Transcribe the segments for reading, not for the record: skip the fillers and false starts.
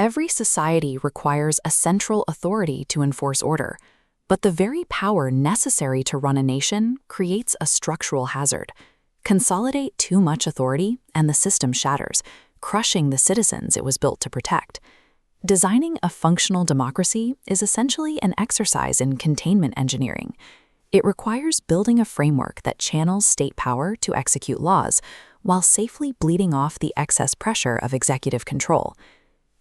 Every society requires a central authority to enforce order, but the very power necessary to run a nation creates a structural hazard. Consolidate too much authority, and the system shatters, crushing the citizens it was built to protect. Designing a functional democracy is essentially an exercise in containment engineering. It requires building a framework that channels state power to execute laws, while safely bleeding off the excess pressure of executive control.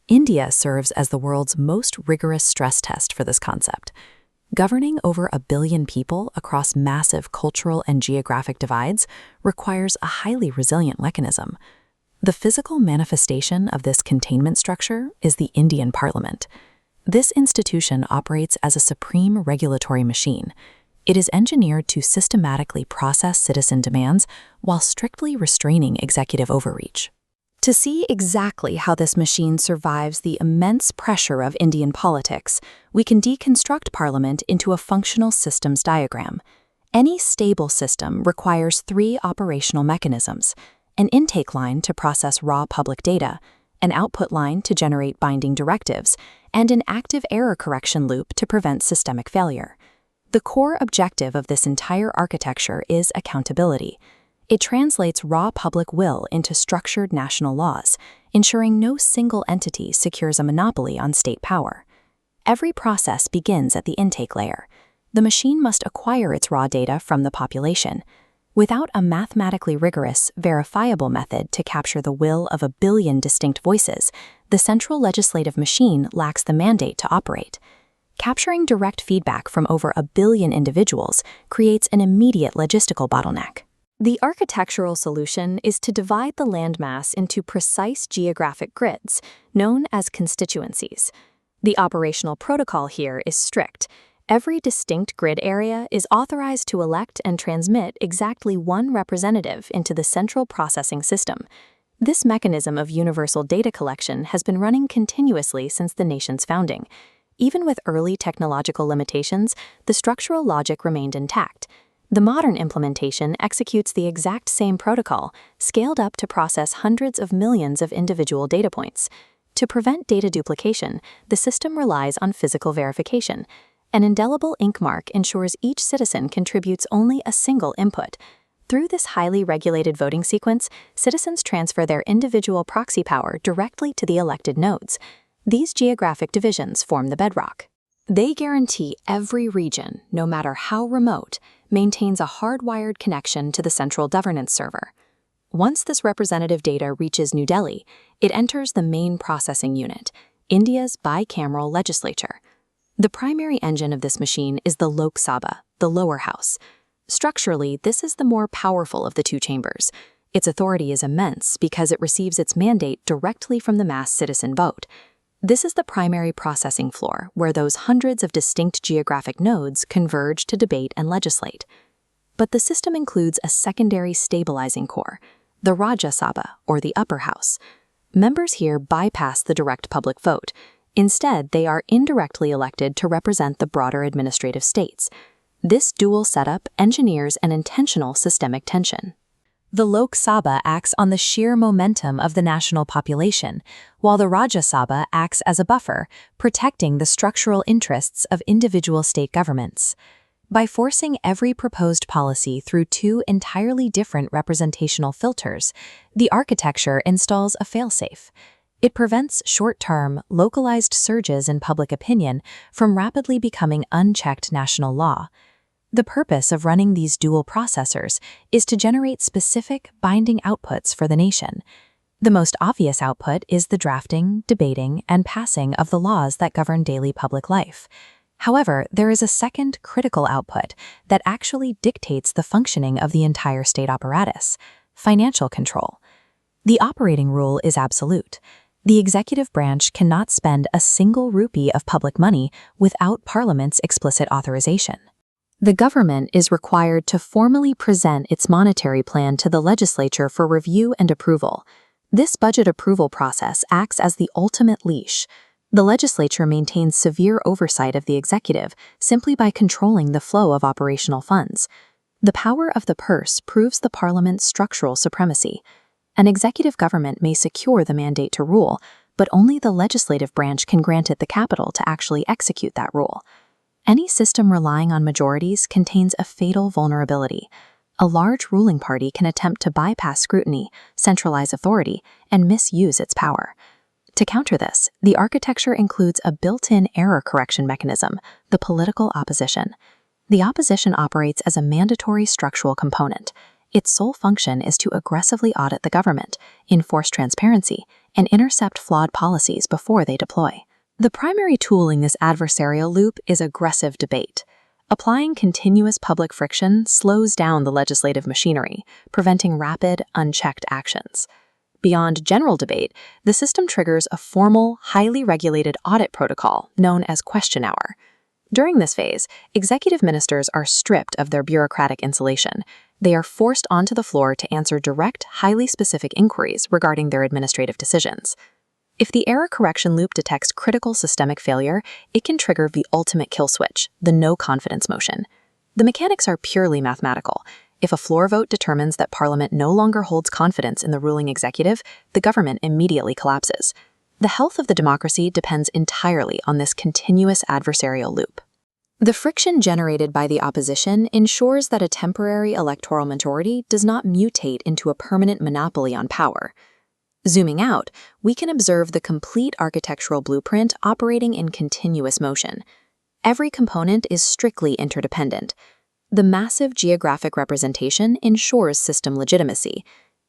India serves as the world's most rigorous stress test for this concept. Governing over 1 billion people across massive cultural and geographic divides requires a highly resilient mechanism. The physical manifestation of this containment structure is the Indian Parliament. This institution operates as a supreme regulatory machine. It is engineered to systematically process citizen demands while strictly restraining executive overreach. To see exactly how this machine survives the immense pressure of Indian politics, we can deconstruct Parliament into a functional systems diagram. Any stable system requires 3 operational mechanisms: an intake line to process raw public data, an output line to generate binding directives, and an active error correction loop to prevent systemic failure. The core objective of this entire architecture is accountability. It translates raw public will into structured national laws, ensuring no single entity secures a monopoly on state power. Every process begins at the intake layer. The machine must acquire its raw data from the population. Without a mathematically rigorous, verifiable method to capture the will of 1 billion distinct voices, the central legislative machine lacks the mandate to operate. Capturing direct feedback from over 1 billion individuals creates an immediate logistical bottleneck. The architectural solution is to divide the landmass into precise geographic grids, known as constituencies. The operational protocol here is strict. Every distinct grid area is authorized to elect and transmit exactly 1 representative into the central processing system. This mechanism of universal data collection has been running continuously since the nation's founding. Even with early technological limitations, the structural logic remained intact. The modern implementation executes the exact same protocol, scaled up to process hundreds of millions of individual data points. To prevent data duplication, the system relies on physical verification. An indelible ink mark ensures each citizen contributes only a single input. Through this highly regulated voting sequence, citizens transfer their individual proxy power directly to the elected nodes. These geographic divisions form the bedrock. They guarantee every region, no matter how remote, maintains a hardwired connection to the central governance server. Once this representative data reaches New Delhi, it enters the main processing unit, India's bicameral legislature. The primary engine of this machine is the Lok Sabha, the lower house. Structurally, this is the more powerful of the 2 chambers. Its authority is immense because it receives its mandate directly from the mass citizen vote. This is the primary processing floor, where those hundreds of distinct geographic nodes converge to debate and legislate. But the system includes a secondary stabilizing core, the Rajya Sabha, or the upper house. Members here bypass the direct public vote. Instead, they are indirectly elected to represent the broader administrative states. This dual setup engineers an intentional systemic tension. The Lok Sabha acts on the sheer momentum of the national population, while the Rajya Sabha acts as a buffer, protecting the structural interests of individual state governments. By forcing every proposed policy through 2 entirely different representational filters, the architecture installs a failsafe. It prevents short-term, localized surges in public opinion from rapidly becoming unchecked national law. The purpose of running these dual processors is to generate specific, binding outputs for the nation. The most obvious output is the drafting, debating, and passing of the laws that govern daily public life. However, there is a second critical output that actually dictates the functioning of the entire state apparatus: financial control. The operating rule is absolute. The executive branch cannot spend a single rupee of public money without Parliament's explicit authorization. The government is required to formally present its monetary plan to the legislature for review and approval. This budget approval process acts as the ultimate leash. The legislature maintains severe oversight of the executive simply by controlling the flow of operational funds. The power of the purse proves the Parliament's structural supremacy. An executive government may secure the mandate to rule, but only the legislative branch can grant it the capital to actually execute that rule. Any system relying on majorities contains a fatal vulnerability. A large ruling party can attempt to bypass scrutiny, centralize authority, and misuse its power. To counter this, the architecture includes a built-in error correction mechanism, the political opposition. The opposition operates as a mandatory structural component. Its sole function is to aggressively audit the government, enforce transparency, and intercept flawed policies before they deploy. The primary tool in this adversarial loop is aggressive debate. Applying continuous public friction slows down the legislative machinery, preventing rapid, unchecked actions. Beyond general debate, the system triggers a formal, highly regulated audit protocol known as question hour. During this phase, executive ministers are stripped of their bureaucratic insulation. They are forced onto the floor to answer direct, highly specific inquiries regarding their administrative decisions. If the error correction loop detects critical systemic failure, it can trigger the ultimate kill switch, the no-confidence motion. The mechanics are purely mathematical. If a floor vote determines that Parliament no longer holds confidence in the ruling executive, the government immediately collapses. The health of the democracy depends entirely on this continuous adversarial loop. The friction generated by the opposition ensures that a temporary electoral majority does not mutate into a permanent monopoly on power. Zooming out, we can observe the complete architectural blueprint operating in continuous motion. Every component is strictly interdependent. The massive geographic representation ensures system legitimacy.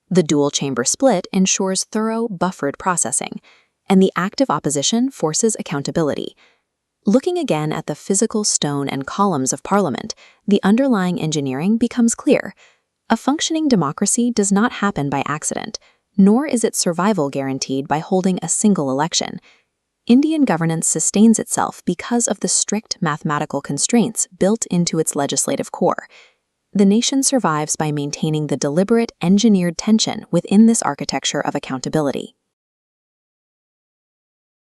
The dual-chamber split ensures thorough, buffered processing. And the active opposition forces accountability. Looking again at the physical stone and columns of Parliament, the underlying engineering becomes clear. A functioning democracy does not happen by accident, nor is its survival guaranteed by holding a single election. Indian governance sustains itself because of the strict mathematical constraints built into its legislative core. The nation survives by maintaining the deliberate, engineered tension within this architecture of accountability.